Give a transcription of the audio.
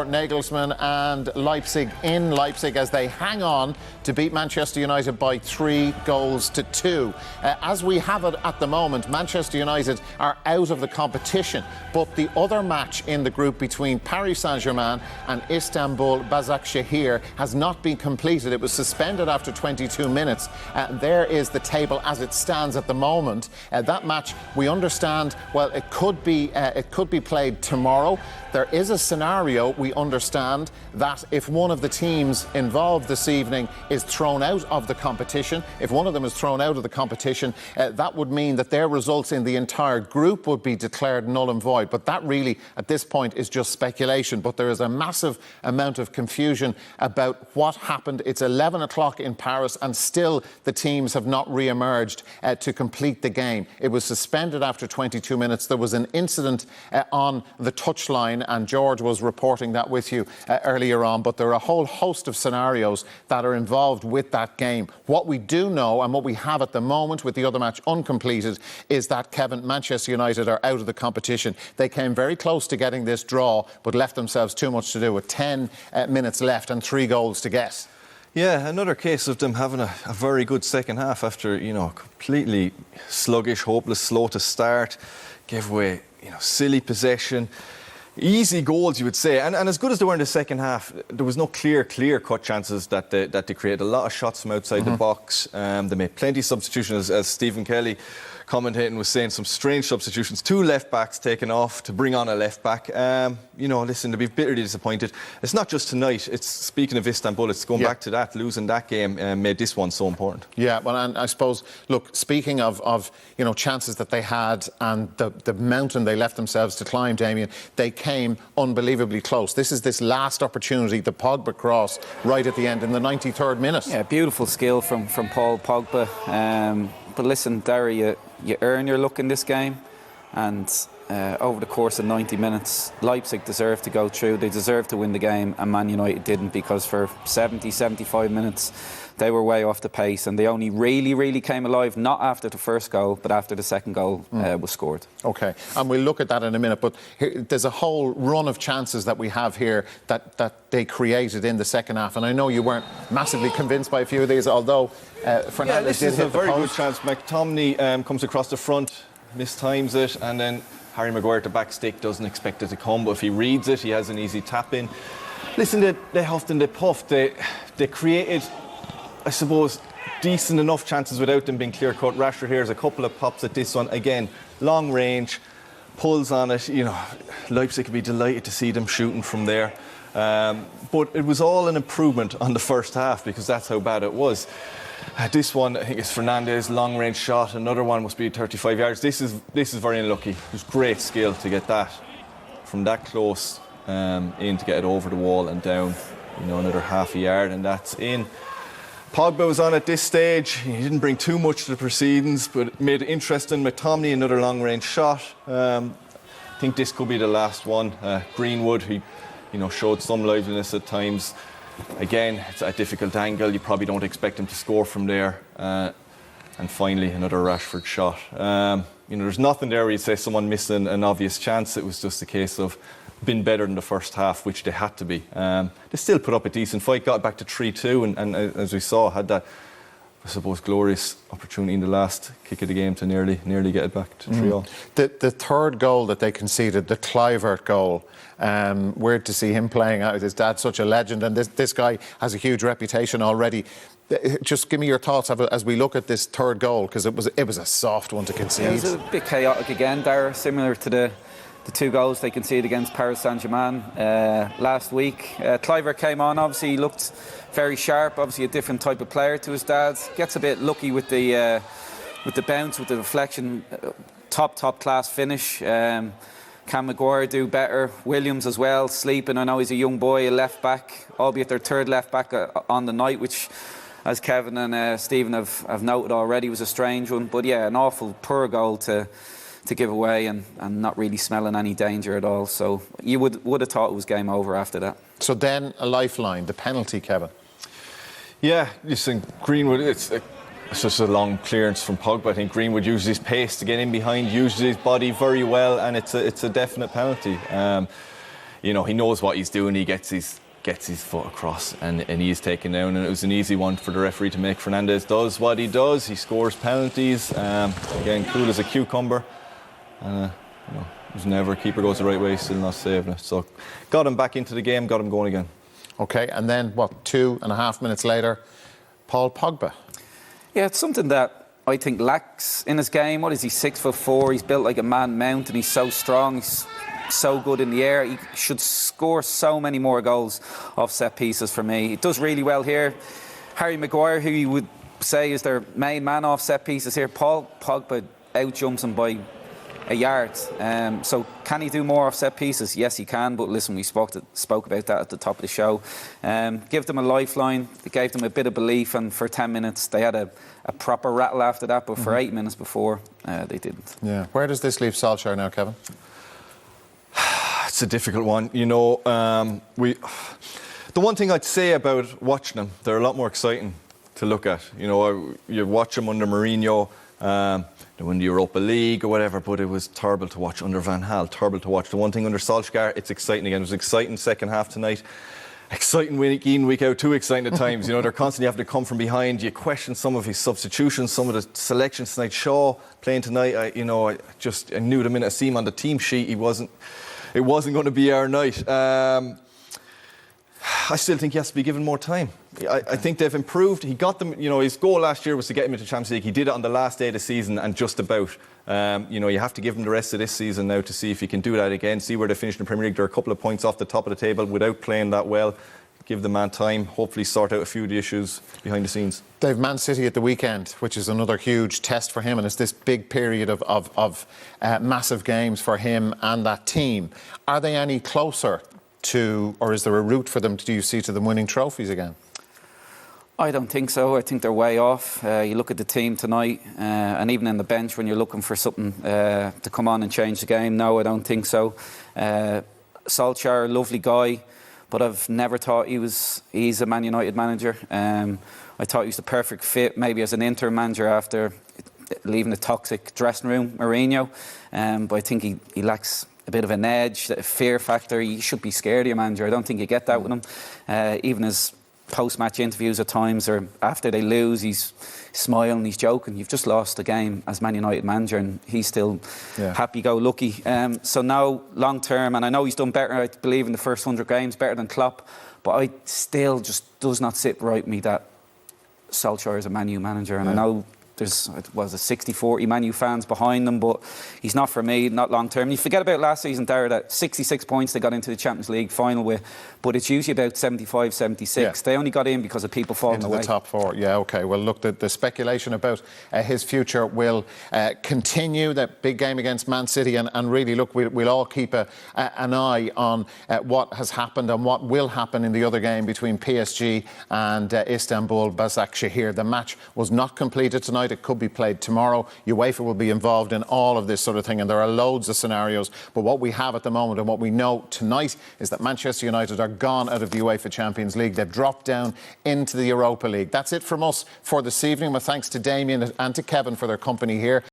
for Nagelsmann and Leipzig in Leipzig as they hang on to beat Manchester United by 3-2. As we have it at the moment, Manchester United are out of the competition, but the other match in the group between Paris Saint-Germain and Istanbul Başakşehir has not been completed. It was suspended after 22 minutes. There is the table as it stands at the moment. That match, we understand, well, it could be played tomorrow. There is a scenario, we understand, that if one of the teams involved this evening is thrown out of the competition, if one of them is thrown out of the competition, that would mean that their results in the entire group would be declared null and void. But that really, at this point, is just speculation. But there is a massive amount of confusion about what happened. It's 11 o'clock in Paris, and still the teams have not re-emerged to complete the game. It was suspended after 22 minutes. There was an incident on the touchline, and George was reporting that with you earlier on, but there are a whole host of scenarios that are involved with that game. What we do know, and what we have at the moment with the other match uncompleted, is that, Kevin, Manchester United are out of the competition. They came very close to getting this draw, but left themselves too much to do with 10 minutes left and 3 goals to get. Yeah, another case of them having a very good second half after, completely sluggish, hopeless, slow to start, gave away, silly possession. Easy goals, you would say, and as good as they were in the second half, there was no clear-cut chances that they created. A lot of shots from outside the box. They made plenty of substitutions, as Stephen Kelly commentating was saying, some strange substitutions. 2 left-backs taken off to bring on a left-back. Listen, to be bitterly disappointed. It's not just tonight. It's, speaking of Istanbul, it's going back to that. Losing that game made this one so important. Yeah, well, and I suppose, look, speaking of chances that they had and the mountain they left themselves to climb, Damien, they came unbelievably close. This is this last opportunity, the Pogba cross, right at the end in the 93rd minute. Yeah, beautiful skill from Paul Pogba. But listen, Derry, you earn your luck in this game, and over the course of 90 minutes, Leipzig deserved to go through. They deserved to win the game, and Man United didn't, because for 75 minutes they were way off the pace, and they only really came alive, not after the first goal, but after the second goal was scored. OK, and we'll look at that in a minute, but there's a whole run of chances that we have here that they created in the second half, and I know you weren't massively convinced by a few of these, although Fernandes did hit the post. This is a very good chance. McTominay comes across the front, mistimes it, and then Harry Maguire at the back stick doesn't expect it to come, but if he reads it, he has an easy tap in. Listen, they huffed and they puffed. They created, I suppose, decent enough chances without them being clear-cut. Rashford here has a couple of pops at this one. Again, long range, pulls on it. Leipzig could be delighted to see them shooting from there. But it was all an improvement on the first half, because that's how bad it was. This one, I think it's Fernandes, long-range shot. Another one must be 35 yards. This is very unlucky. It was great skill to get that from that close in, to get it over the wall and down. Another half a yard, and that's in. Pogba was on at this stage. He didn't bring too much to the proceedings, but it made it interesting. McTominay, another long-range shot. I think this could be the last one. Greenwood, he showed some liveliness at times. Again, it's a difficult angle. You probably don't expect him to score from there. And finally, another Rashford shot. There's nothing there where you'd say someone missed an obvious chance. It was just a case of been better than the first half, which they had to be. They still put up a decent fight, got back to 3-2, and as we saw, had that, I suppose, glorious opportunity in the last kick of the game to nearly get it back to 3-all. The third goal that they conceded, the Kluivert goal, weird to see him playing out. His dad's such a legend, and this guy has a huge reputation already. Just give me your thoughts as we look at this third goal, because it was a soft one to concede. It was a bit chaotic again, Dara, similar to the 2 goals they conceded against Paris Saint-Germain last week. Kluivert came on, obviously he looked very sharp, obviously a different type of player to his dad. Gets a bit lucky with the bounce, with the deflection. Top class finish. Can Maguire do better? Williams as well, sleeping. I know he's a young boy, a left back, albeit their third left back on the night, which, as Kevin and Stephen have noted already, was a strange one. But yeah, an awful poor goal to give away, and not really smelling any danger at all. So you would have thought it was game over after that. So then a lifeline, the penalty, Kevin. Yeah, listen, Greenwood, it's just a long clearance from Pogba. I think Greenwood uses his pace to get in behind, uses his body very well, and it's a definite penalty. you know, he knows what he's doing. He gets his foot across and he is taken down, and it was an easy one for the referee to make. Fernandez does what he does. He scores penalties. Again, cool as a cucumber. You know, there's never, keeper goes the right way, still not saving it. So got him back into the game, got him going again. Okay, and then, 2.5 minutes later, Paul Pogba. Yeah, it's something that I think lacks in his game. What is he, 6'4"? He's built like a Man Mount, and he's so strong. He's so good in the air. He should score so many more goals off set pieces for me. He does really well here. Harry Maguire, who you would say is their main man off set pieces here, Paul Pogba outjumps him by a yard. So can he do more off set pieces? Yes, he can. But listen, we spoke about that at the top of the show. Give them a lifeline. It gave them a bit of belief, and for 10 minutes they had a proper rattle after that. But for 8 minutes before, they didn't. Yeah. Where does this leave Solskjaer now, Kevin? It's a difficult one. You know, the one thing I'd say about watching them, they're a lot more exciting to look at. You know, you watch them under Mourinho, they win the Europa League or whatever, but it was terrible to watch under Van Gaal, terrible to watch. The one thing under Solskjaer, it's exciting again. It was exciting second half tonight. Exciting week in, week out, too exciting at times. You know, they're constantly having to come from behind. You question some of his substitutions, some of the selections tonight. Shaw playing tonight, I knew the minute I see him on the team sheet, it wasn't going to be our night. I still think he has to be given more time. I think they've improved. He got them, you know, his goal last year was to get him into Champions League. He did it on the last day of the season and just about. You know, you have to give him the rest of this season now to see if he can do that again, see where they finish in the Premier League. They're a couple of points off the top of the table without playing that well. Give the man time, hopefully sort out a few of the issues behind the scenes. They've Man City at the weekend, which is another huge test for him, and it's this big period of massive games for him and that team. Are they any closer to, or is there a route for them, do you see, to them winning trophies again? I don't think so. I think they're way off. You look at the team tonight, and even in the bench when you're looking for something to come on and change the game. No, I don't think so. Solskjaer, lovely guy, but I've never thought he's a Man United manager. I thought he was the perfect fit, maybe as an interim manager after leaving the toxic dressing room, Mourinho. But I think he lacks a bit of an edge, a fear factor. You should be scared of your manager. I don't think you get that with him. Even his post-match interviews at times, or after they lose, he's smiling, he's joking. You've just lost the game as Man United manager, and he's still happy-go-lucky. So now, long-term, and I know he's done better, I believe, in the first 100 games, better than Klopp, but I still just does not sit right with me that Solskjaer is a Man U manager, and I know there's 60-40 Man U fans behind them, but he's not for me, not long term. You forget about last season, Dara, that 66 points they got into the Champions League final with, but it's usually about 75, 76. Yeah. They only got in because of people falling away. Into the top four, yeah, OK. Well, look, the speculation about his future will continue. That big game against Man City, and really, look, we'll all keep an eye on what has happened and what will happen in the other game between PSG and Istanbul Başakşehir. The match was not completed tonight. It could be played tomorrow. UEFA will be involved in all of this sort of thing, and there are loads of scenarios. But what we have at the moment and what we know tonight is that Manchester United are gone out of the UEFA Champions League. They've dropped down into the Europa League. That's it from us for this evening. My thanks to Damien and to Kevin for their company here.